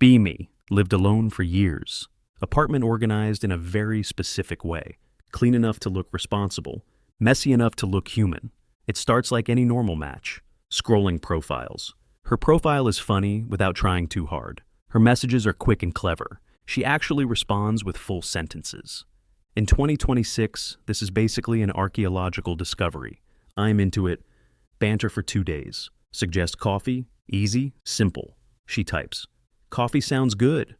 Be me. Lived alone for years. Apartment organized in a very specific way. Clean enough to look responsible. Messy enough to look human. It starts like any normal match. Scrolling profiles. Her profile is funny without trying too hard. Her messages are quick and clever. She actually responds with full sentences. In 2026, this is basically an archaeological discovery. I'm into it. Banter for 2 days. Suggest coffee. Easy. Simple. She types. Coffee sounds good.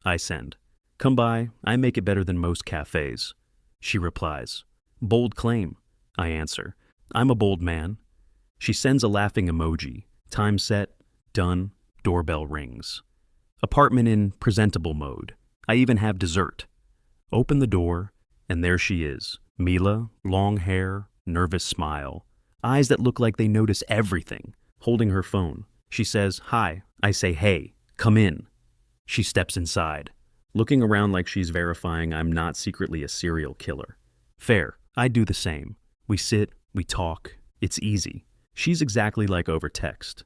I send. Come by. I make it better than most cafes. She replies. Bold claim. I answer. I'm a bold man. She sends a laughing emoji. Time set. Done. Doorbell rings. Apartment in presentable mode. I even have dessert. Open the door, and there she is. Mila, long hair, nervous smile. Eyes that look like they notice everything. Holding her phone. She says, hi. I say, hey, come in. She steps inside, looking around like she's verifying I'm not secretly a serial killer. Fair. I do the same. We sit, we talk. It's easy. She's exactly like over text.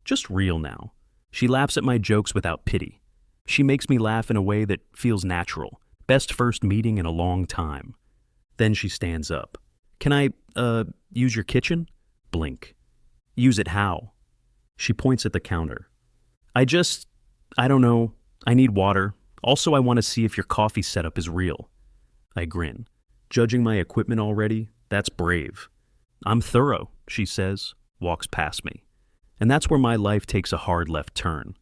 Just real now. She laughs at my jokes without pity. She makes me laugh in a way that feels natural. Best first meeting in a long time. Then she stands up. Can I, use your kitchen? Blink. Use it how? She points at the counter. I don't know. I need water. Also, I want to see if your coffee setup is real. I grin. Judging my equipment already? That's brave. I'm thorough, she says, walks past me. And that's where my life takes a hard left turn.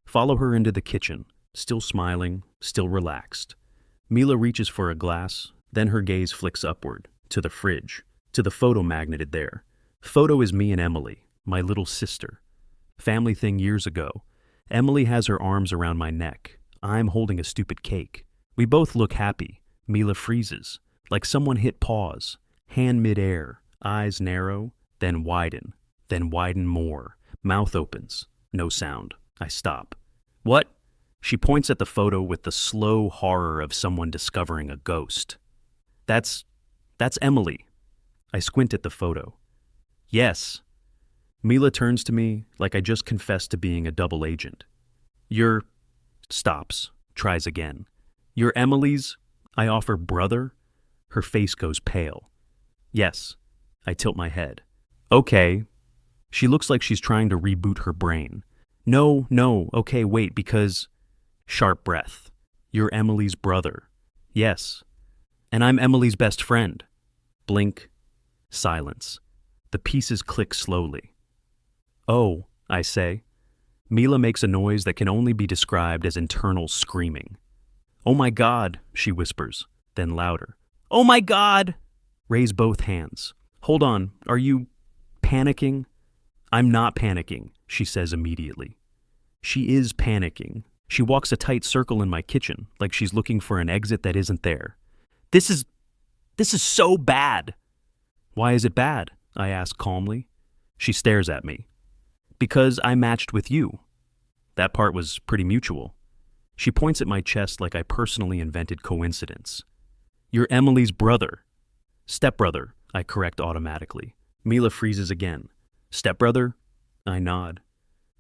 Follow her into the kitchen, still smiling, still relaxed. Mila reaches for a glass, then her gaze flicks upward, to the fridge, to the photo magneted there. Photo is me and Emily, my little sister. Family thing years ago. Emily has her arms around my neck. I'm holding a stupid cake. We both look happy. Mila freezes, like someone hit pause. Hand midair, eyes narrow, then widen more. Mouth opens, no sound. I stop. What? She points at the photo with the slow horror of someone discovering a ghost. That's Emily. I squint at the photo. Yes. Mila turns to me like I just confessed to being a double agent. You're... Stops. Tries again. You're Emily's... I offer brother. Her face goes pale. Yes. I tilt my head. Okay. She looks like she's trying to reboot her brain. No, okay, wait, because... Sharp breath. You're Emily's brother. Yes. And I'm Emily's best friend. Blink. Silence. The pieces click slowly. Oh, I say. Mila makes a noise that can only be described as internal screaming. Oh my God, she whispers, then louder. Oh my God! Raise both hands. Hold on, are you panicking? I'm not panicking, she says immediately. She is panicking. She walks a tight circle in my kitchen, like she's looking for an exit that isn't there. This is so bad. Why is it bad? I ask calmly. She stares at me. Because I matched with you. That part was pretty mutual. She points at my chest like I personally invented coincidence. You're Emily's brother. Stepbrother, I correct automatically. Mila freezes again. Stepbrother? I nod.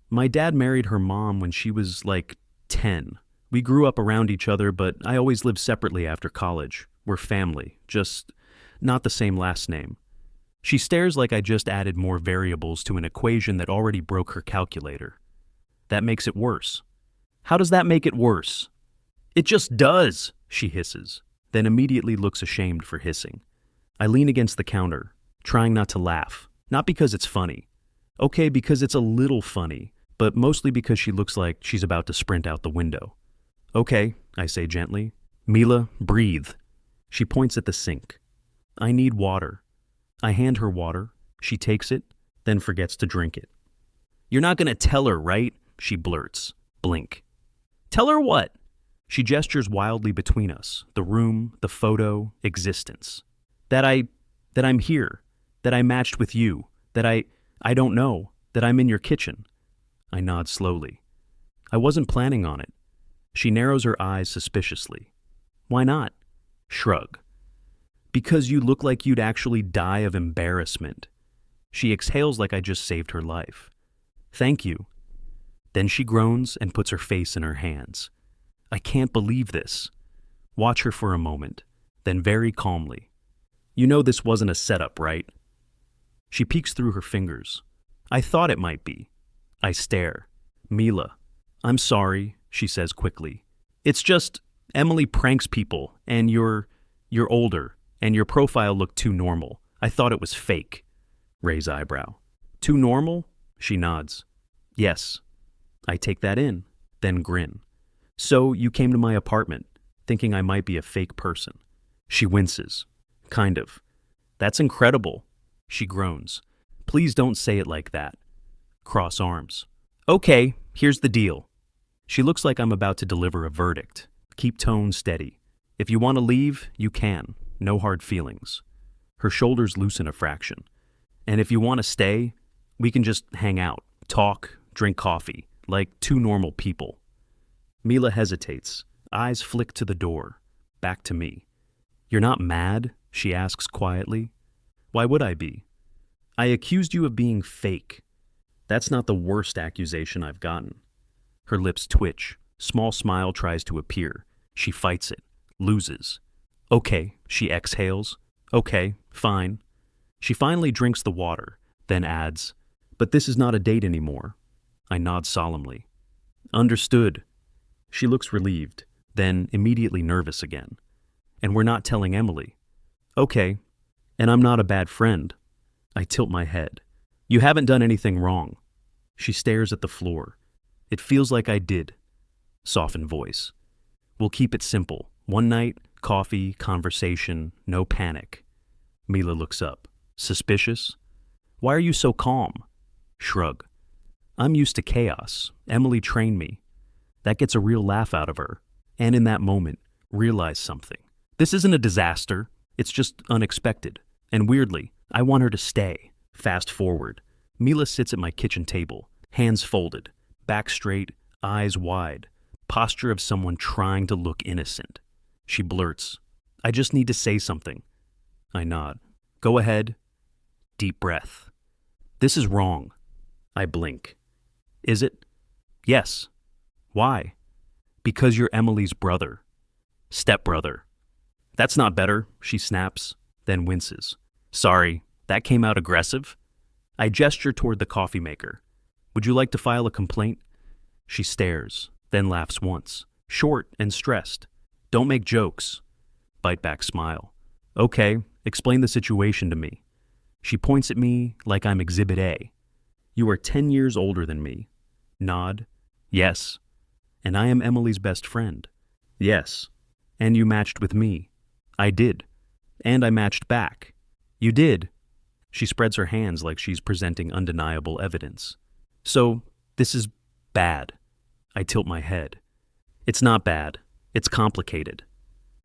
My dad married her mom when she was like 10. We grew up around each other, but I always lived separately after college. We're family, just not the same last name. She stares like I just added more variables to an equation that already broke her calculator. That makes it worse. How does that make it worse? It just does, she hisses, then immediately looks ashamed for hissing. I lean against the counter, trying not to laugh. Not because it's funny. Okay, because it's a little funny, but mostly because she looks like she's about to sprint out the window. Okay, I say gently. Mila, breathe. She points at the sink. I need water. I hand her water. She takes it, then forgets to drink it. You're not going to tell her, right? She blurts. Blink. Tell her what? She gestures wildly between us, the room, the photo, existence. That I'm here, that I matched with you, that I don't know, that I'm in your kitchen. I nod slowly. I wasn't planning on it. She narrows her eyes suspiciously. Why not? Shrug. Because you look like you'd actually die of embarrassment. She exhales like I just saved her life. Thank you. Then she groans and puts her face in her hands. I can't believe this. Watch her for a moment, then very calmly. You know this wasn't a setup, right? She peeks through her fingers. I thought it might be. I stare. Mila. I'm sorry, she says quickly. It's just Emily pranks people, and you're older, and your profile looked too normal. I thought it was fake. Raise eyebrow. Too normal? She nods. Yes. I take that in, then grin. So you came to my apartment, thinking I might be a fake person. She winces. Kind of. That's incredible. She groans. Please don't say it like that. Cross arms. Okay, here's the deal. She looks like I'm about to deliver a verdict. Keep tone steady. If you want to leave, you can. No hard feelings. Her shoulders loosen a fraction. And if you want to stay, we can just hang out, talk, drink coffee, like two normal people. Mila hesitates. Eyes flick to the door. Back to me. You're not mad? She asks quietly. Why would I be? I accused you of being fake. That's not the worst accusation I've gotten. Her lips twitch. Small smile tries to appear. She fights it. Loses. Okay, she exhales. Okay, fine. She finally drinks the water, then adds, but this is not a date anymore. I nod solemnly. Understood. She looks relieved, then immediately nervous again. And we're not telling Emily. Okay, and I'm not a bad friend. I tilt my head. You haven't done anything wrong. She stares at the floor. It feels like I did. Softened voice. We'll keep it simple. One night, coffee, conversation, no panic. Mila looks up. Suspicious? Why are you so calm? Shrug. I'm used to chaos. Emily trained me. That gets a real laugh out of her. And in that moment, realize something. This isn't a disaster. It's just unexpected. And weirdly, I want her to stay. Fast forward. Mila sits at my kitchen table, hands folded, back straight, eyes wide, posture of someone trying to look innocent. She blurts, I just need to say something. I nod. Go ahead. Deep breath. This is wrong. I blink. Is it? Yes. Why? Because you're Emily's brother. Stepbrother. That's not better, she snaps, then winces. Sorry, that came out aggressive. I gesture toward the coffee maker. Would you like to file a complaint? She stares, then laughs once, short and stressed. Don't make jokes. Bite back smile. Okay, explain the situation to me. She points at me like I'm Exhibit A. You are 10 years older than me. Nod. Yes. And I am Emily's best friend. Yes. And you matched with me. I did. And I matched back. You did. She spreads her hands like she's presenting undeniable evidence. So, this is bad. I tilt my head. It's not bad. It's complicated.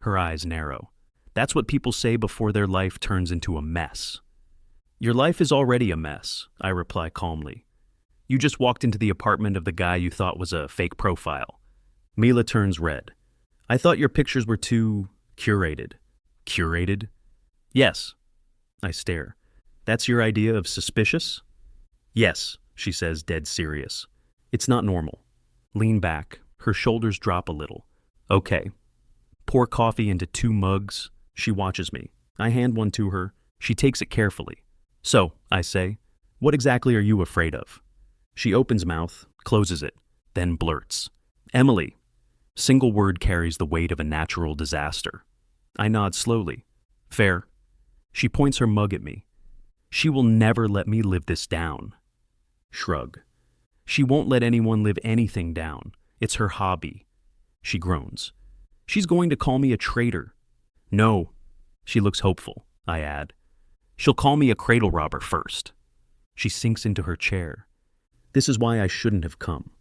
Her eyes narrow. That's what people say before their life turns into a mess. Your life is already a mess, I reply calmly. You just walked into the apartment of the guy you thought was a fake profile. Mila turns red. I thought your pictures were too curated. Curated? Yes. I stare. That's your idea of suspicious? Yes, she says, dead serious. It's not normal. Lean back. Her shoulders drop a little. Okay. Pour coffee into 2 mugs. She watches me. I hand one to her. She takes it carefully. So, I say, what exactly are you afraid of? She opens mouth, closes it, then blurts. Emily. Single word carries the weight of a natural disaster. I nod slowly. Fair. She points her mug at me. She will never let me live this down. Shrug. She won't let anyone live anything down. It's her hobby. She groans. She's going to call me a traitor. No. She looks hopeful, I add. She'll call me a cradle robber first. She sinks into her chair. This is why I shouldn't have come.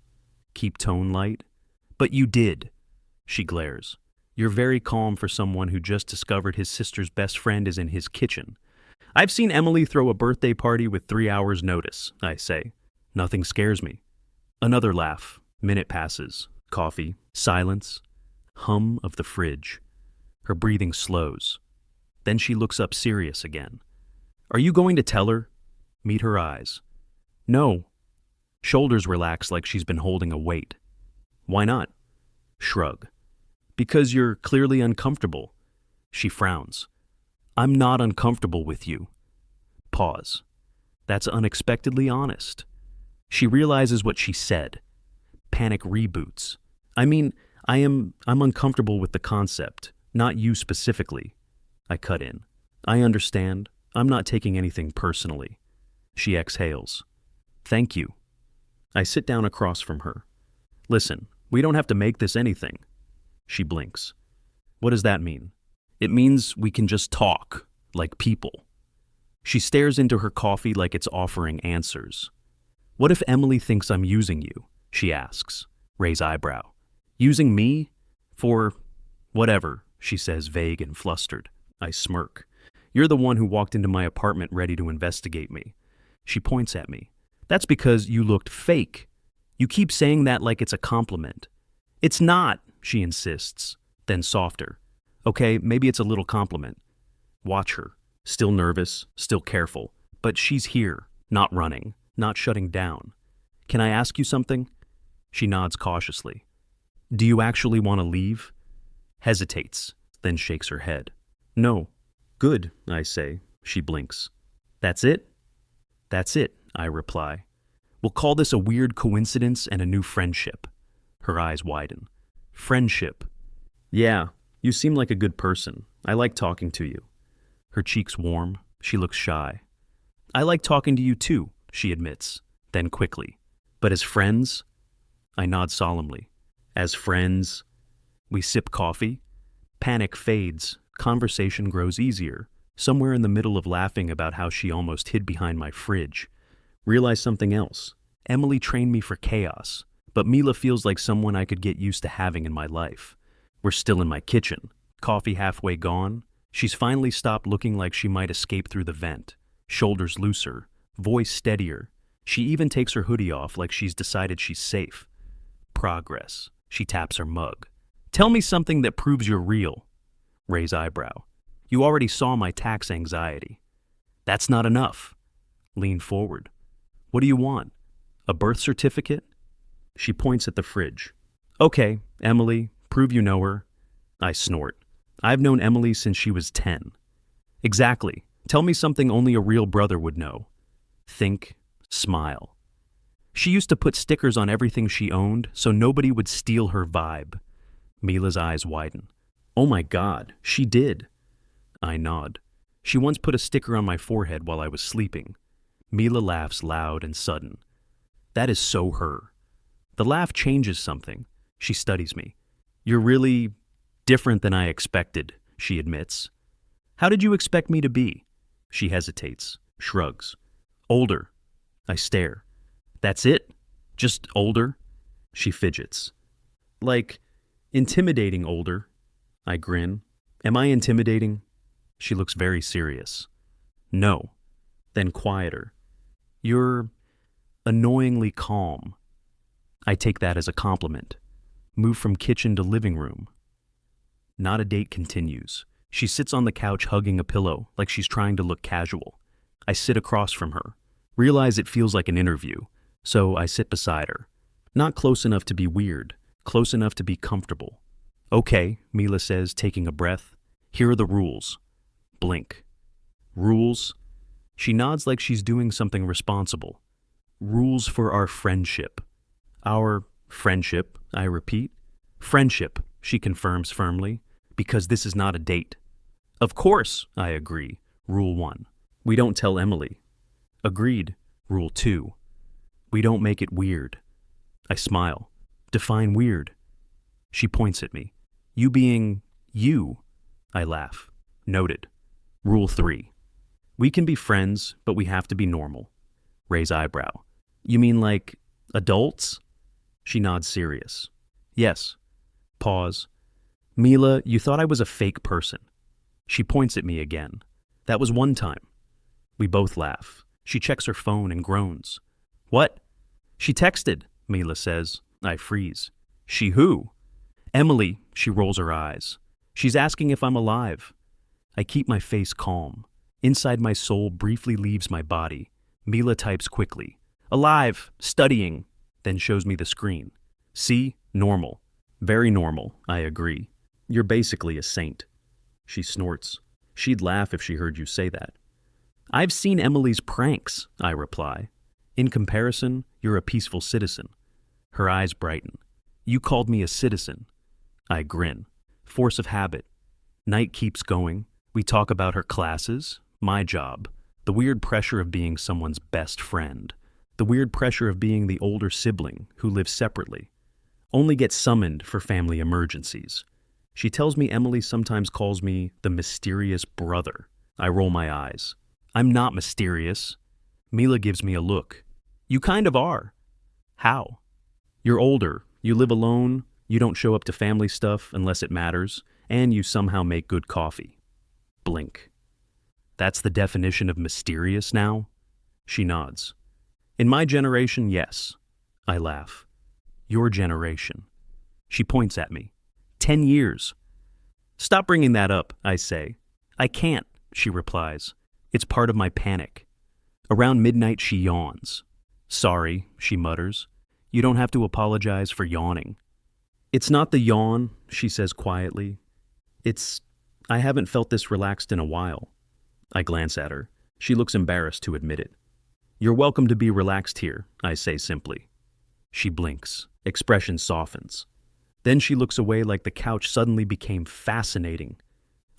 Keep tone light. But you did. She glares. You're very calm for someone who just discovered his sister's best friend is in his kitchen. I've seen Emily throw a birthday party with 3 hours' notice, I say. Nothing scares me. Another laugh. Minute passes. Coffee. Silence. Hum of the fridge. Her breathing slows. Then she looks up serious again. Are you going to tell her? Meet her eyes. No. Shoulders relax like she's been holding a weight. Why not? Shrug. Because you're clearly uncomfortable. She frowns. I'm not uncomfortable with you. Pause. That's unexpectedly honest. She realizes what she said. Panic reboots. I'm uncomfortable with the concept, not you specifically. I cut in. I understand. I'm not taking anything personally. She exhales. Thank you. I sit down across from her. Listen, we don't have to make this anything. She blinks. What does that mean? It means we can just talk, like people. She stares into her coffee like it's offering answers. What if Emily thinks I'm using you? She asks. Raise eyebrow. Using me? For whatever, she says, vague and flustered. I smirk. You're the one who walked into my apartment ready to investigate me. She points at me. That's because you looked fake. You keep saying that like it's a compliment. It's not, she insists, then softer. Okay, maybe it's a little compliment. Watch her. Still nervous, still careful. But she's here, not running, not shutting down. Can I ask you something? She nods cautiously. Do you actually want to leave? Hesitates, then shakes her head. No. Good, I say. She blinks. That's it? That's it, I reply. We'll call this a weird coincidence and a new friendship. Her eyes widen. Friendship. Yeah, you seem like a good person. I like talking to you. Her cheeks warm. She looks shy. I like talking to you too, she admits. Then quickly. But as friends? I nod solemnly. As friends? We sip coffee. Panic fades. Conversation grows easier. Somewhere in the middle of laughing about how she almost hid behind my fridge. Realize something else. Emily trained me for chaos, but Mila feels like someone I could get used to having in my life. We're still in my kitchen. Coffee halfway gone. She's finally stopped looking like she might escape through the vent. Shoulders looser. Voice steadier. She even takes her hoodie off like she's decided she's safe. Progress. She taps her mug. Tell me something that proves you're real. Raise eyebrow. You already saw my tax anxiety. That's not enough. Lean forward. What do you want? A birth certificate? She points at the fridge. Okay, Emily, prove you know her. I snort. I've known Emily since she was 10. Exactly. Tell me something only a real brother would know. Think, smile. She used to put stickers on everything she owned so nobody would steal her vibe. Mila's eyes widen. Oh my God, she did. I nod. She once put a sticker on my forehead while I was sleeping. Mila laughs loud and sudden. That is so her. The laugh changes something. She studies me. You're really different than I expected, she admits. How did you expect me to be? She hesitates, shrugs. Older. I stare. That's it? Just older? She fidgets. Like, intimidating older. I grin. Am I intimidating? She looks very serious. No. Then quieter. You're annoyingly calm. I take that as a compliment. Move from kitchen to living room. Not a date continues. She sits on the couch hugging a pillow like she's trying to look casual. I sit across from her. Realize it feels like an interview, so I sit beside her. Not close enough to be weird, close enough to be comfortable. Okay, Mila says, taking a breath. Here are the rules. Blink. Rules? She nods like she's doing something responsible. Rules for our friendship. Our friendship, I repeat. Friendship, she confirms firmly, because this is not a date. Of course, I agree. Rule 1. We don't tell Emily. Agreed. Rule 2. We don't make it weird. I smile. Define weird. She points at me. You being you. I laugh. Noted. Rule 3. We can be friends, but we have to be normal. Raise eyebrow. You mean like adults? She nods serious. Yes. Pause. Mila, you thought I was a fake person. She points at me again. That was one time. We both laugh. She checks her phone and groans. What? She texted, Mila says. I freeze. She who? Emily, she rolls her eyes. She's asking if I'm alive. I keep my face calm. Inside my soul briefly leaves my body. Mila types quickly. Alive, studying, then shows me the screen. See? Normal. Very normal, I agree. You're basically a saint. She snorts. She'd laugh if she heard you say that. I've seen Emily's pranks, I reply. In comparison, you're a peaceful citizen. Her eyes brighten. You called me a citizen. I grin. Force of habit. Night keeps going. We talk about her classes, my job, the weird pressure of being someone's best friend, the weird pressure of being the older sibling who lives separately, only gets summoned for family emergencies. She tells me Emily sometimes calls me the mysterious brother. I roll my eyes. I'm not mysterious. Mila gives me a look. You kind of are. How? You're older, you live alone, you don't show up to family stuff unless it matters, and you somehow make good coffee. Blink. That's the definition of mysterious now? She nods. In my generation, yes. I laugh. Your generation. She points at me. 10 years. Stop bringing that up, I say. I can't, she replies. It's part of my panic. Around midnight, she yawns. Sorry, she mutters. You don't have to apologize for yawning. It's not the yawn, she says quietly. I haven't felt this relaxed in a while. I glance at her. She looks embarrassed to admit it. You're welcome to be relaxed here, I say simply. She blinks. Expression softens. Then she looks away like the couch suddenly became fascinating.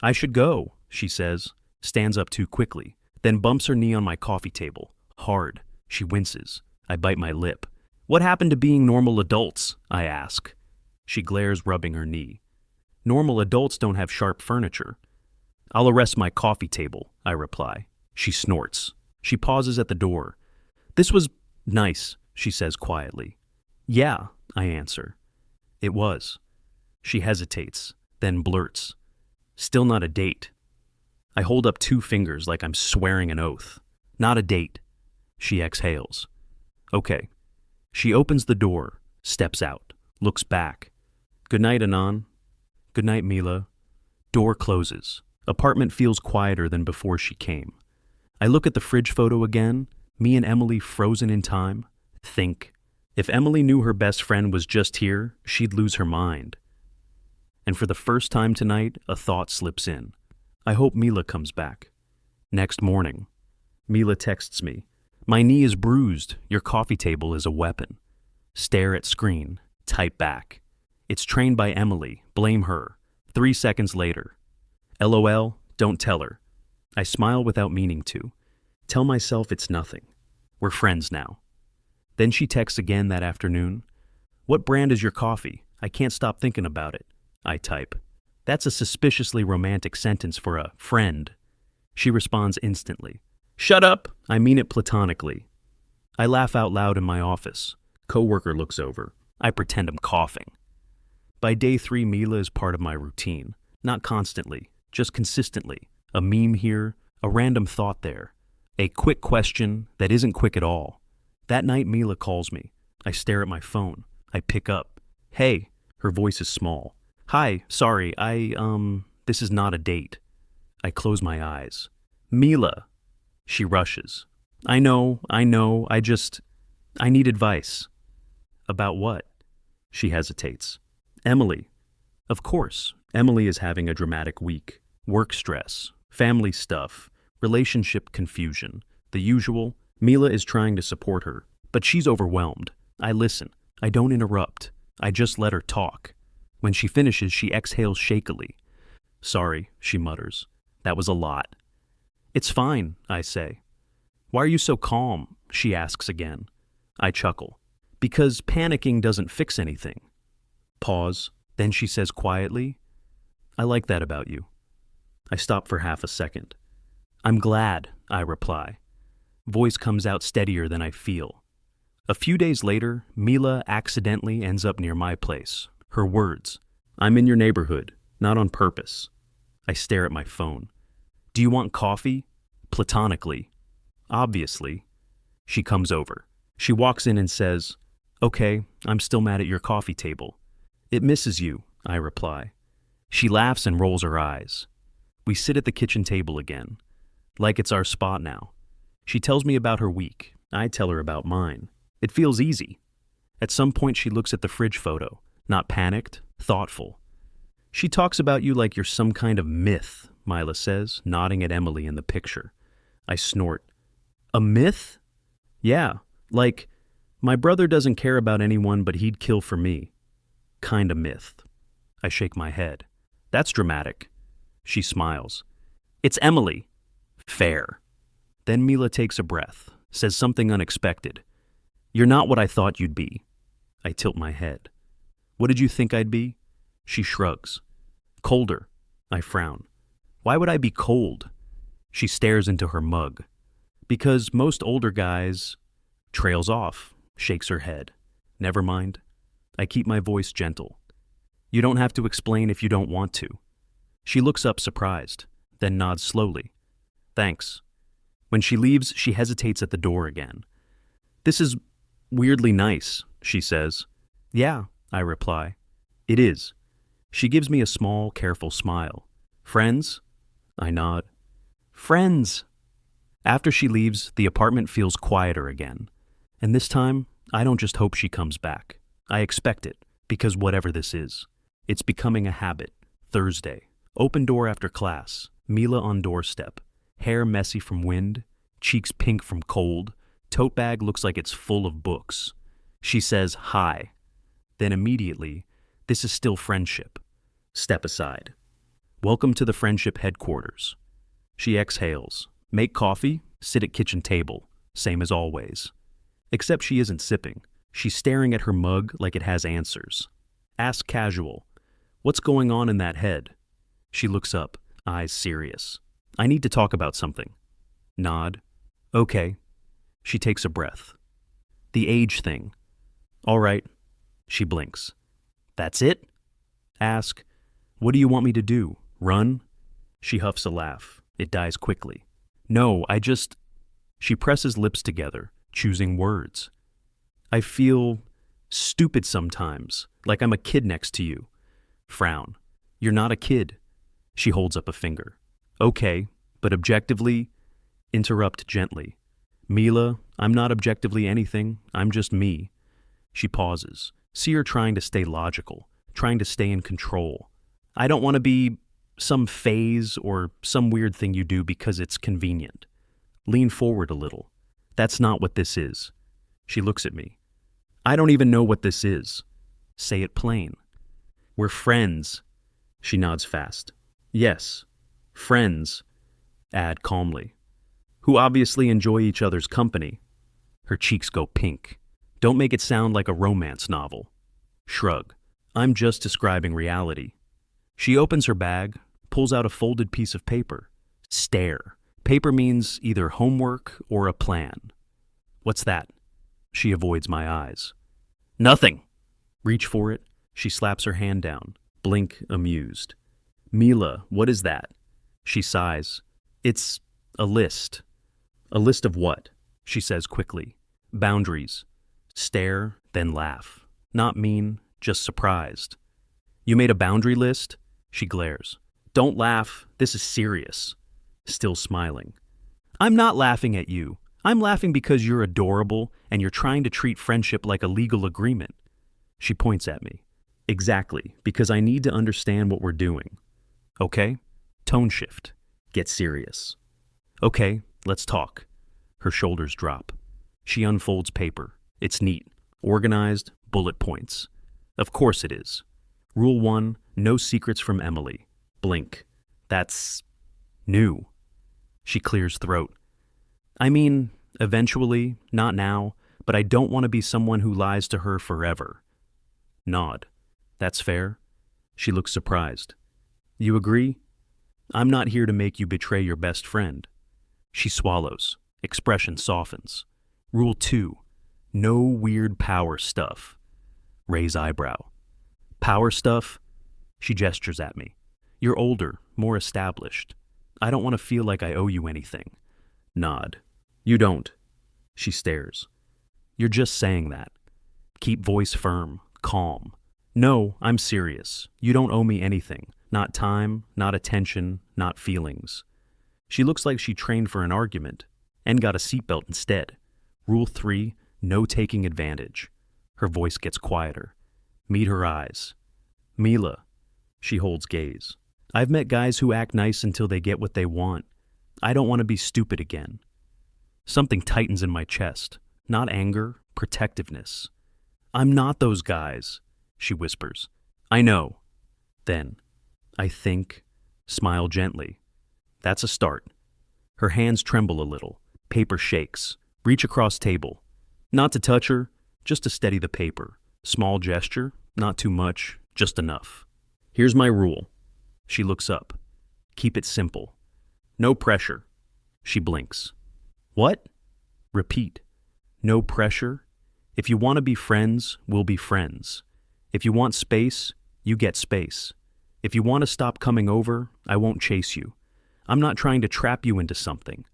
I should go, she says, stands up too quickly, then bumps her knee on my coffee table. Hard. She winces. I bite my lip. What happened to being normal adults? I ask. She glares, rubbing her knee. Normal adults don't have sharp furniture. I'll arrest my coffee table, I reply. She snorts. She pauses at the door. This was nice, she says quietly. Yeah, I answer. It was. She hesitates, then blurts. Still not a date. I hold up 2 fingers like I'm swearing an oath. Not a date. She exhales. Okay. She opens the door, steps out, looks back. Good night, Anon. Good night, Mila. Door closes. Apartment feels quieter than before she came. I look at the fridge photo again, me and Emily frozen in time. Think. If Emily knew her best friend was just here, she'd lose her mind. And for the first time tonight, a thought slips in. I hope Mila comes back. Next morning, Mila texts me. My knee is bruised. Your coffee table is a weapon. Stare at screen. Type back. It's trained by Emily. Blame her. 3 seconds later. LOL, don't tell her. I smile without meaning to. Tell myself it's nothing. We're friends now. Then she texts again that afternoon. What brand is your coffee? I can't stop thinking about it. I type. That's a suspiciously romantic sentence for a friend. She responds instantly. Shut up! I mean it platonically. I laugh out loud in my office. Coworker looks over. I pretend I'm coughing. By day 3, Mila is part of my routine. Not constantly, just consistently. A meme here, a random thought there. A quick question that isn't quick at all. That night, Mila calls me. I stare at my phone. I pick up. Hey, her voice is small. Hi, sorry, this is not a date. I close my eyes. Mila. She rushes. I know, I need advice. About what? She hesitates. Emily. Of course, Emily is having a dramatic week. Work stress, family stuff, relationship confusion, the usual. Mila is trying to support her, but she's overwhelmed. I listen. I don't interrupt. I just let her talk. When she finishes, she exhales shakily. Sorry, she mutters. That was a lot. It's fine, I say. Why are you so calm? She asks again. I chuckle. Because panicking doesn't fix anything. Pause. Then she says quietly, I like that about you. I stop for half a second. I'm glad, I reply. Voice comes out steadier than I feel. A few days later, Mila accidentally ends up near my place. Her words, I'm in your neighborhood, not on purpose. I stare at my phone. Do you want coffee? Platonically. Obviously. She comes over. She walks in and says, Okay, I'm still mad at your coffee table. It misses you, I reply. She laughs and rolls her eyes. We sit at the kitchen table again, like it's our spot now. She tells me about her week. I tell her about mine. It feels easy. At some point, she looks at the fridge photo, not panicked, thoughtful. She talks about you like you're some kind of myth, Mila says, nodding at Emily in the picture. I snort. A myth? Yeah, like, my brother doesn't care about anyone but he'd kill for me. Kinda myth. I shake my head. That's dramatic. She smiles. It's Emily. Fair. Then Mila takes a breath, says something unexpected. You're not what I thought you'd be. I tilt my head. What did you think I'd be? She shrugs. Colder. I frown. Why would I be cold? She stares into her mug. Because most older guys... Trails off, shakes her head. Never mind. I keep my voice gentle. You don't have to explain if you don't want to. She looks up surprised, then nods slowly. Thanks. When she leaves, she hesitates at the door again. This is weirdly nice, she says. Yeah, I reply. It is. She gives me a small, careful smile. Friends? I nod. Friends! After she leaves, the apartment feels quieter again. And this time, I don't just hope she comes back. I expect it, because whatever this is, it's becoming a habit. Thursday. Open door after class. Mila on doorstep. Hair messy from wind. Cheeks pink from cold. Tote bag looks like it's full of books. She says, hi. Then immediately, this is still friendship. Step aside. Welcome to the friendship headquarters. She exhales. Make coffee, sit at kitchen table. Same as always. Except she isn't sipping. She's staring at her mug like it has answers. Ask casual. What's going on in that head? She looks up, eyes serious. I need to talk about something. Nod. Okay. She takes a breath. The age thing. All right. She blinks. That's it? Ask. What do you want me to do? Run? She huffs a laugh. It dies quickly. No, I just... She presses lips together, choosing words. I feel stupid sometimes, like I'm a kid next to you. Frown. You're not a kid. She holds up a finger. Okay, but objectively... Interrupt gently. Mila, I'm not objectively anything. I'm just me. She pauses. See her trying to stay logical, trying to stay in control. I don't want to be some phase or some weird thing you do because it's convenient. Lean forward a little. That's not what this is. She looks at me. I don't even know what this is. Say it plain. We're friends. She nods fast. Yes, friends. Add calmly. Who obviously enjoy each other's company. Her cheeks go pink. Don't make it sound like a romance novel. Shrug. I'm just describing reality. She opens her bag, pulls out a folded piece of paper. Stare. Paper means either homework or a plan. What's that? She avoids my eyes. Nothing. Reach for it. She slaps her hand down. Blink, amused. Mila, what is that? She sighs. It's a list. A list of what? She says quickly. Boundaries. Stare, then laugh. Not mean, just surprised. You made a boundary list? She glares. Don't laugh. This is serious. Still smiling. I'm not laughing at you. I'm laughing because you're adorable and you're trying to treat friendship like a legal agreement. She points at me. Exactly, because I need to understand what we're doing. Okay? Tone shift. Get serious. Okay, let's talk. Her shoulders drop. She unfolds paper. It's neat, organized, bullet points. Of course it is. Rule 1, no secrets from Emily. Blink. That's new. She clears throat. I mean, eventually, not now, but I don't want to be someone who lies to her forever. Nod. That's fair. She looks surprised. You agree? I'm not here to make you betray your best friend. She swallows. Expression softens. Rule 2. No weird power stuff. Raise eyebrow. Power stuff? She gestures at me. You're older, more established. I don't want to feel like I owe you anything. Nod. You don't. She stares. You're just saying that. Keep voice firm, calm. No, I'm serious. You don't owe me anything. Not time, not attention, not feelings. She looks like she trained for an argument and got a seatbelt instead. Rule 3, no taking advantage. Her voice gets quieter. Meet her eyes. Mila. She holds gaze. I've met guys who act nice until they get what they want. I don't want to be stupid again. Something tightens in my chest. Not anger, protectiveness. I'm not those guys, she whispers. I know. Then, I think, smile gently. That's a start. Her hands tremble a little. Paper shakes. Reach across table. Not to touch her, just to steady the paper. Small gesture, not too much, just enough. Here's my rule. She looks up. Keep it simple. No pressure. She blinks. What? Repeat. No pressure. If you want to be friends, we'll be friends. If you want space, you get space. If you want to stop coming over, I won't chase you. I'm not trying to trap you into something.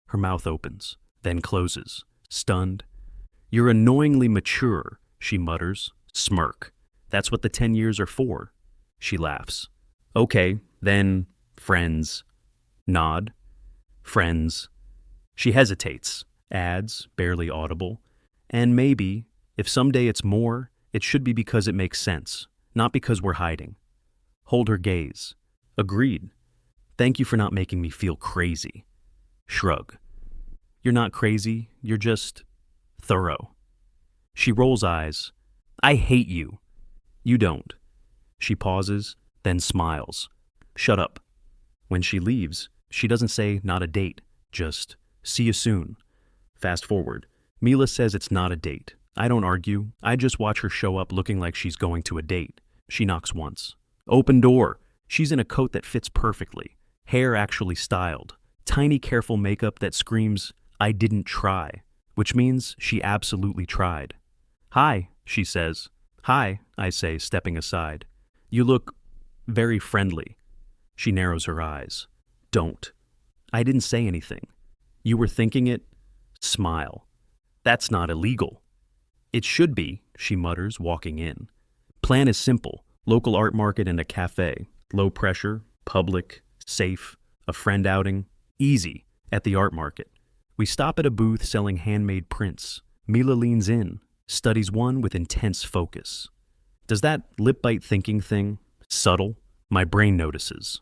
Her mouth opens, then closes, stunned. You're annoyingly mature, she mutters, smirk. That's what the 10 years are for. She laughs. Okay, then, friends. Nod. Friends. She hesitates, adds, barely audible. And maybe, if someday it's more, it should be because it makes sense, not because we're hiding. Hold her gaze. Agreed. Thank you for not making me feel crazy. Shrug. You're not crazy, you're just thorough. She rolls eyes. I hate you. You don't. She pauses, then smiles. Shut up. When she leaves, she doesn't say not a date, just see you soon. Fast forward. Mila says it's not a date. I don't argue. I just watch her show up looking like she's going to a date. She knocks once. Open door. She's in a coat that fits perfectly. Hair actually styled. Tiny careful makeup that screams, I didn't try, which means she absolutely tried. Hi, she says. Hi, I say, stepping aside. You look very friendly. She narrows her eyes. Don't. I didn't say anything. You were thinking it? Smile. That's not illegal. It should be, she mutters, walking in. Plan is simple. Local art market and a cafe. Low pressure, public, safe, a friend outing. Easy, at the art market. We stop at a booth selling handmade prints. Mila leans in, studies one with intense focus. Does that lip bite thinking thing? Subtle? My brain notices.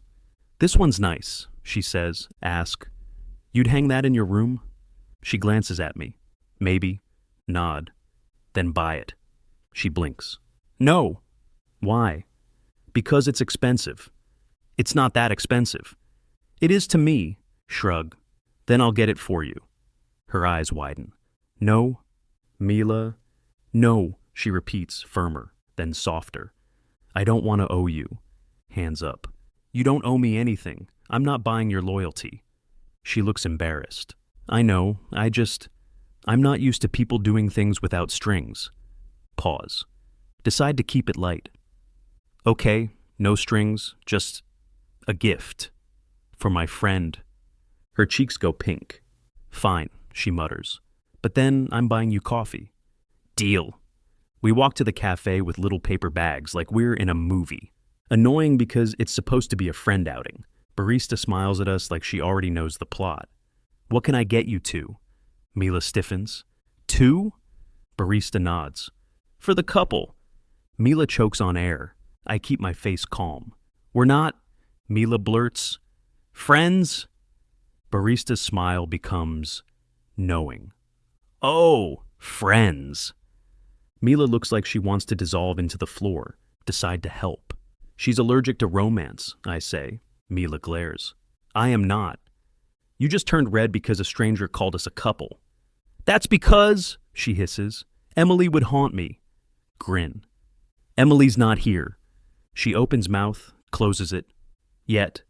This one's nice, she says, ask. You'd hang that in your room? She glances at me. Maybe. Nod. Then buy it. She blinks. No. Why? Because it's expensive. It's not that expensive. It is to me. Shrug. Then I'll get it for you. Her eyes widen. No. Mila. No, she repeats, firmer, then softer. I don't want to owe you. Hands up. You don't owe me anything. I'm not buying your loyalty. She looks embarrassed. I know, I'm not used to people doing things without strings. Pause. Decide to keep it light. Okay, no strings, just a gift. For my friend. Her cheeks go pink. Fine, she mutters. But then I'm buying you coffee. Deal. We walk to the cafe with little paper bags like we're in a movie. Annoying because it's supposed to be a friend outing. Barista smiles at us like she already knows the plot. What can I get you two? Mila stiffens. 2? Barista nods. For the couple. Mila chokes on air. I keep my face calm. We're not, Mila blurts. Friends? Barista's smile becomes knowing. Oh, friends. Mila looks like she wants to dissolve into the floor, decide to help. She's allergic to romance, I say. Mila glares. I am not. You just turned red because a stranger called us a couple. That's because, she hisses, Emily would haunt me. Grin. Emily's not here. She opens mouth, closes it. Yet.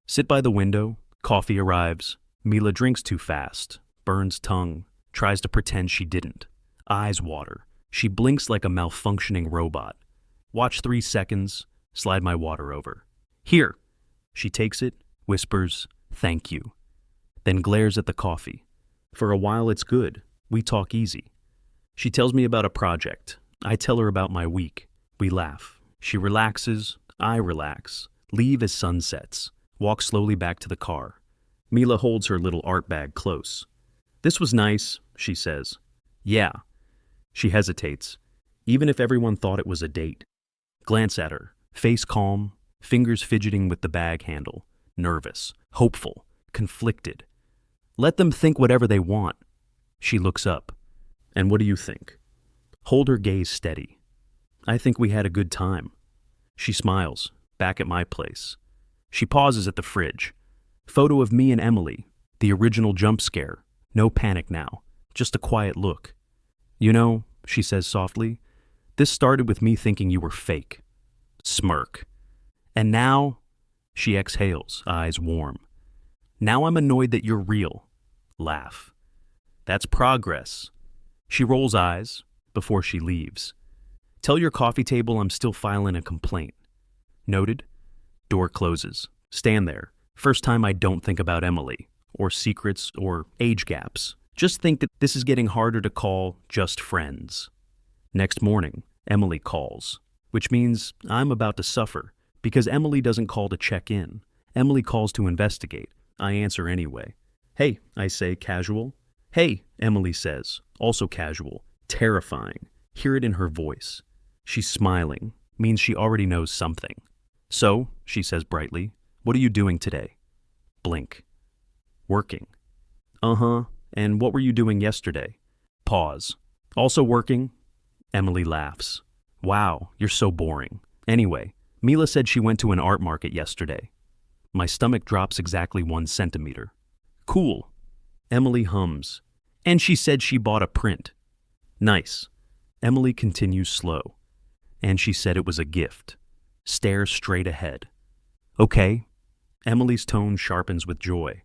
Sit by the window. Coffee arrives. Mila drinks too fast. Burns tongue. Tries to pretend she didn't. Eyes water. She blinks like a malfunctioning robot. Watch 3 seconds. Slide my water over. Here. She takes it, whispers, thank you. Then glares at the coffee. For a while it's good. We talk easy. She tells me about a project. I tell her about my week. We laugh. She relaxes. I relax. Leave as sun sets. Walk slowly back to the car. Mila holds her little art bag close. This was nice, she says. Yeah. She hesitates, even if everyone thought it was a date. Glance at her, face calm, fingers fidgeting with the bag handle, nervous, hopeful, conflicted. Let them think whatever they want. She looks up. And what do you think? Hold her gaze steady. I think we had a good time. She smiles, back at my place. She pauses at the fridge. Photo of me and Emily, the original jump scare. No panic now, just a quiet look. You know, she says softly, this started with me thinking you were fake. Smirk. And now, she exhales, eyes warm. Now I'm annoyed that you're real. Laugh. That's progress. She rolls eyes before she leaves. Tell your coffee table I'm still filing a complaint. Noted. Door closes. Stand there. First time I don't think about Emily, or secrets, or age gaps. Just think that this is getting harder to call just friends. Next morning, Emily calls, which means I'm about to suffer, because Emily doesn't call to check in. Emily calls to investigate. I answer anyway. Hey, I say, casual. Hey, Emily says, also casual, terrifying. Hear it in her voice. She's smiling, means she already knows something. So, she says brightly, what are you doing today? Blink. Working. Uh-huh, and what were you doing yesterday? Pause. Also working? Emily laughs. Wow, you're so boring. Anyway, Mila said she went to an art market yesterday. My stomach drops exactly 1 centimeter. Cool. Emily hums. And she said she bought a print. Nice. Emily continues slow. And she said it was a gift. Stares straight ahead. Okay. Emily's tone sharpens with joy.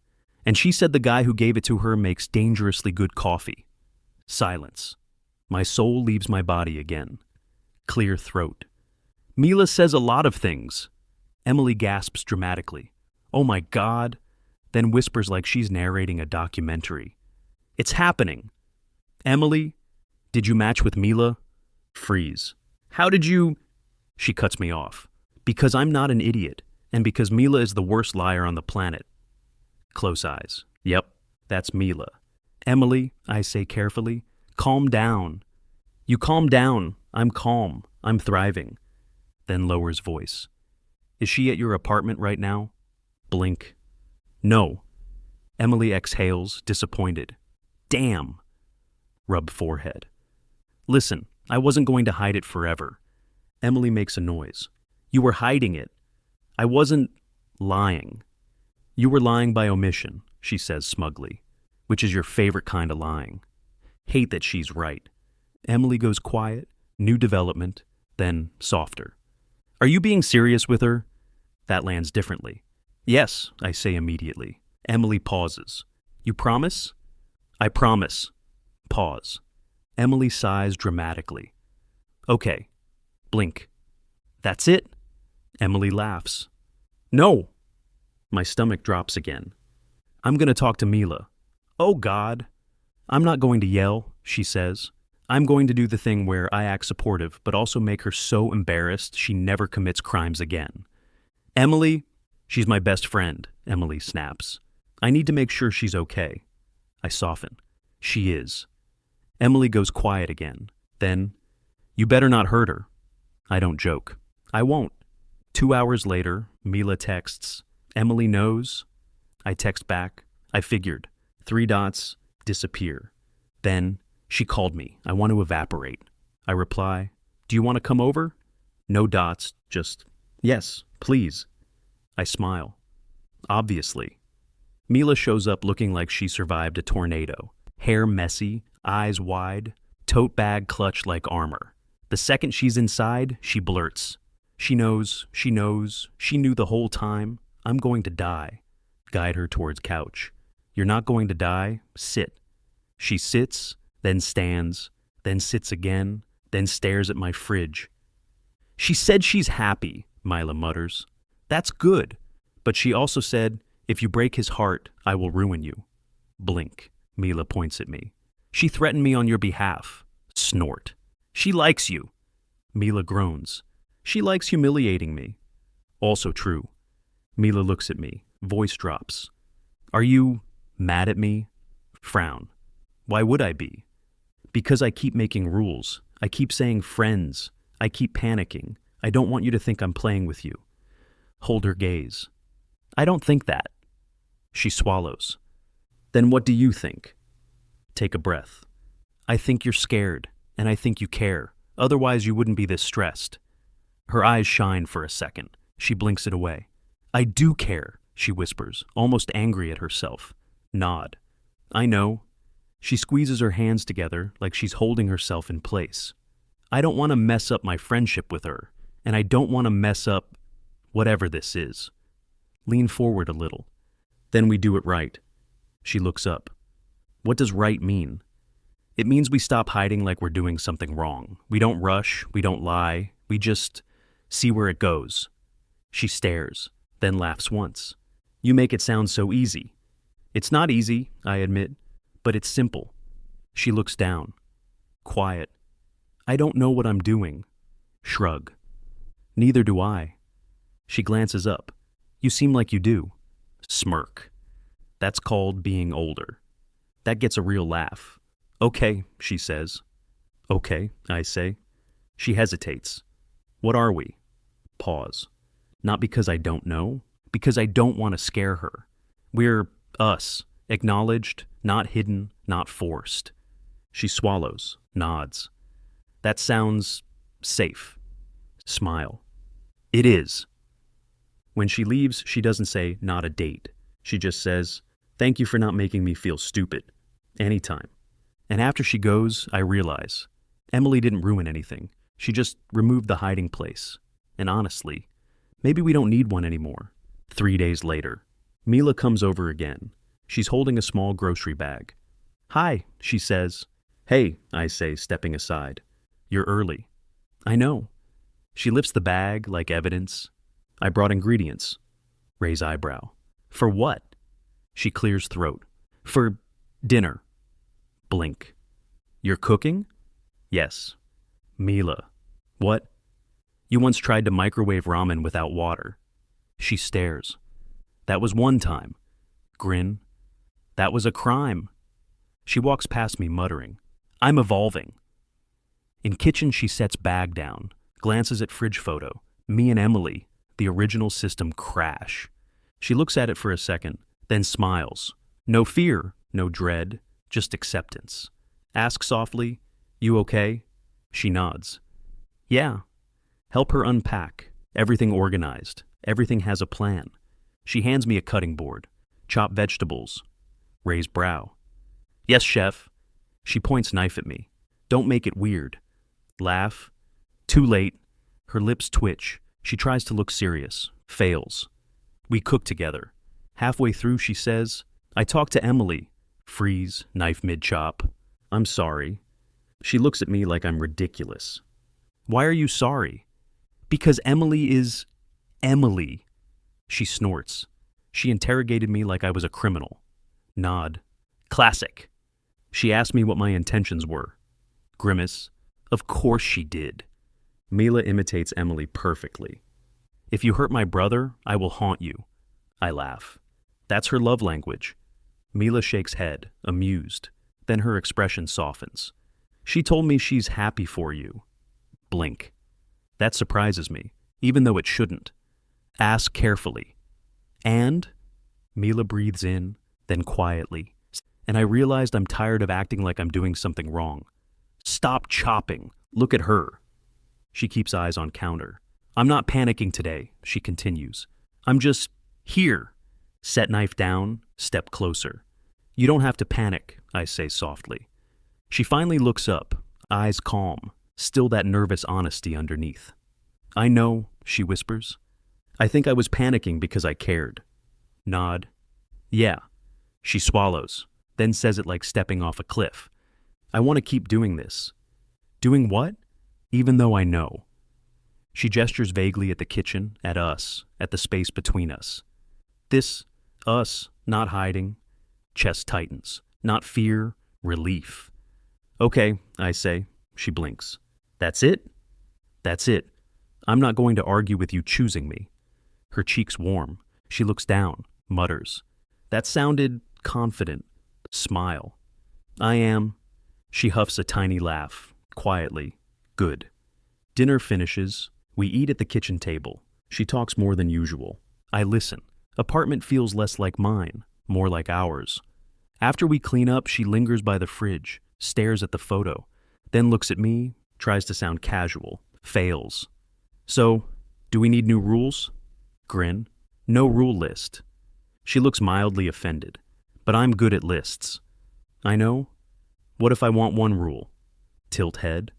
And she said the guy who gave it to her makes dangerously good coffee. Silence. My soul leaves my body again. Clear throat. Mila says a lot of things. Emily gasps dramatically. Oh my God. Then whispers like she's narrating a documentary. It's happening. Emily, did you match with Mila? Freeze. How did you? She cuts me off. Because I'm not an idiot, and because Mila is the worst liar on the planet. Close eyes. Yep, that's Mila. Emily, I say carefully, calm down. You calm down. I'm calm. I'm thriving. Then lowers voice. Is she at your apartment right now? Blink. No. Emily exhales, disappointed. Damn. Rub forehead. Listen, I wasn't going to hide it forever. Emily makes a noise. You were hiding it. I wasn't lying. You were lying by omission, she says smugly, which is your favorite kind of lying. Hate that she's right. Emily goes quiet, new development, then softer. Are you being serious with her? That lands differently. Yes, I say immediately. Emily pauses. You promise? I promise. Pause. Emily sighs dramatically. Okay. Blink. That's it? Emily laughs. No. My stomach drops again. I'm going to talk to Mila. Oh God. I'm not going to yell, she says. I'm going to do the thing where I act supportive, but also make her so embarrassed she never commits crimes again. Emily, she's my best friend, Emily snaps. I need to make sure she's okay. I soften. She is. Emily goes quiet again. Then, you better not hurt her. I don't joke. I won't. 2 hours later, Mila texts, Emily knows. I text back. I figured. 3 dots, disappear. Then, she called me. I want to evaporate. I reply, do you want to come over? No dots, just, yes, please. I smile. Obviously. Mila shows up looking like she survived a tornado. Hair messy, eyes wide, tote bag clutched like armor. The second she's inside, she blurts. She knows, she knew the whole time. I'm going to die. Guide her towards couch. You're not going to die, sit. She sits, then stands, then sits again, then stares at my fridge. She said she's happy, Mila mutters. That's good. But she also said, if you break his heart, I will ruin you. Blink. Mila points at me. She threatened me on your behalf. Snort. She likes you. Mila groans. She likes humiliating me. Also true. Mila looks at me. Voice drops. Are you mad at me? Frown. Why would I be? Because I keep making rules. I keep saying friends. I keep panicking. I don't want you to think I'm playing with you. Hold her gaze. I don't think that. She swallows. Then what do you think? Take a breath. I think you're scared, and I think you care. Otherwise, you wouldn't be this stressed. Her eyes shine for a second. She blinks it away. I do care, she whispers, almost angry at herself. Nod. I know. She squeezes her hands together like she's holding herself in place. I don't want to mess up my friendship with her, and I don't want to mess up whatever this is. Lean forward a little. Then we do it right. She looks up. What does right mean? It means we stop hiding like we're doing something wrong. We don't rush, we don't lie, we just see where it goes. She stares, then laughs once. You make it sound so easy. It's not easy, I admit, but it's simple. She looks down. Quiet. I don't know what I'm doing. Shrug. Neither do I. She glances up. You seem like you do. Smirk. That's called being older. That gets a real laugh. Okay, she says. Okay, I say. She hesitates. What are we? Pause. Not because I don't know, because I don't want to scare her. We're us, acknowledged, not hidden, not forced. She swallows, nods. That sounds safe. Smile. It is. When she leaves, she doesn't say, not a date. She just says, thank you for not making me feel stupid. Anytime. And after she goes, I realize, Emily didn't ruin anything. She just removed the hiding place. And honestly, maybe we don't need one anymore. 3 days later, Mila comes over again. She's holding a small grocery bag. Hi, she says. Hey, I say, stepping aside. You're early. I know. She lifts the bag like evidence. I brought ingredients. Raise eyebrow. For what? She clears throat. For dinner. Blink. You're cooking? Yes. Mila. What? You once tried to microwave ramen without water. She stares. That was one time. Grin. That was a crime. She walks past me muttering. I'm evolving. In kitchen, she sets bag down, glances at fridge photo. Me and Emily, the original system, crash. She looks at it for a second, then smiles. No fear, no dread, just acceptance. Ask softly, you okay? She nods. Yeah. Help her unpack. Everything organized. Everything has a plan. She hands me a cutting board. Chop vegetables. Raise brow. Yes, chef. She points knife at me. Don't make it weird. Laugh. Too late. Her lips twitch. She tries to look serious. Fails. We cook together. Halfway through, she says, I talked to Emily. Freeze, knife mid-chop. I'm sorry. She looks at me like I'm ridiculous. Why are you sorry? Because Emily is Emily. She snorts. She interrogated me like I was a criminal. Nod. Classic. She asked me what my intentions were. Grimace. Of course she did. Mila imitates Emily perfectly. If you hurt my brother, I will haunt you. I laugh. That's her love language. Mila shakes head, amused. Then her expression softens. She told me she's happy for you. Blink. That surprises me, even though it shouldn't. Ask carefully. And? Mila breathes in, then quietly. And I realized I'm tired of acting like I'm doing something wrong. Stop chopping. Look at her. She keeps eyes on counter. I'm not panicking today, she continues. I'm just here. Set knife down, step closer. You don't have to panic, I say softly. She finally looks up, eyes calm, still that nervous honesty underneath. I know, she whispers. I think I was panicking because I cared. Nod. Yeah. She swallows, then says it like stepping off a cliff. I want to keep doing this. Doing what? Even though I know. She gestures vaguely at the kitchen, at us, at the space between us. This, us, not hiding. Chest tightens. Not fear, relief. Okay, I say. She blinks. That's it? That's it. I'm not going to argue with you choosing me. Her cheeks warm. She looks down, mutters. That sounded confident. Smile. I am. She huffs a tiny laugh, quietly. Good. Dinner finishes. We eat at the kitchen table. She talks more than usual. I listen. Apartment feels less like mine, more like ours. After we clean up, she lingers by the fridge, stares at the photo, then looks at me, tries to sound casual, fails. So, do we need new rules? Grin. No rule list. She looks mildly offended, but I'm good at lists. I know. What if I want one rule? Tilt head.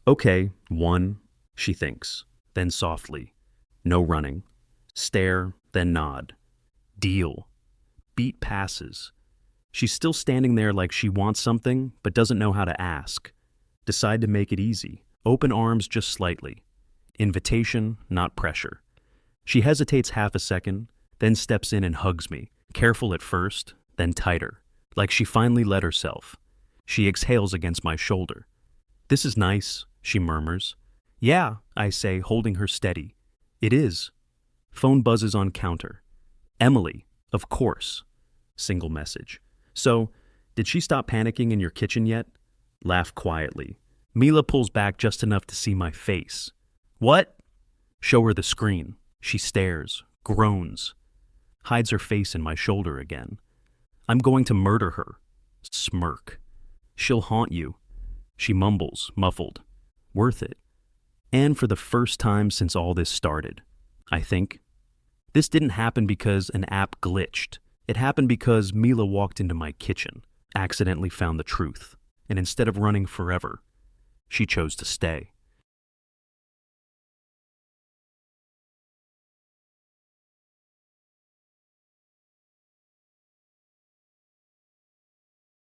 Okay, one, she thinks, then softly. No running. Stare, then nod. Deal. Beat passes. She's still standing there like she wants something, but doesn't know how to ask. Decide to make it easy. Open arms just slightly. Invitation, not pressure. She hesitates half a second, then steps in and hugs me, careful at first, then tighter, like she finally let herself. She exhales against my shoulder. This is nice, she murmurs. Yeah, I say, holding her steady. It is. Phone buzzes on counter. Emily, of course. Single message. So, did she stop panicking in your kitchen yet? Laugh quietly. Mila pulls back just enough to see my face. What? Show her the screen. She stares, groans, hides her face in my shoulder again. I'm going to murder her. Smirk. She'll haunt you. She mumbles, muffled. Worth it. And for the first time since all this started, I think. This didn't happen because an app glitched. It happened because Mila walked into my kitchen, accidentally found the truth, and instead of running forever, she chose to stay.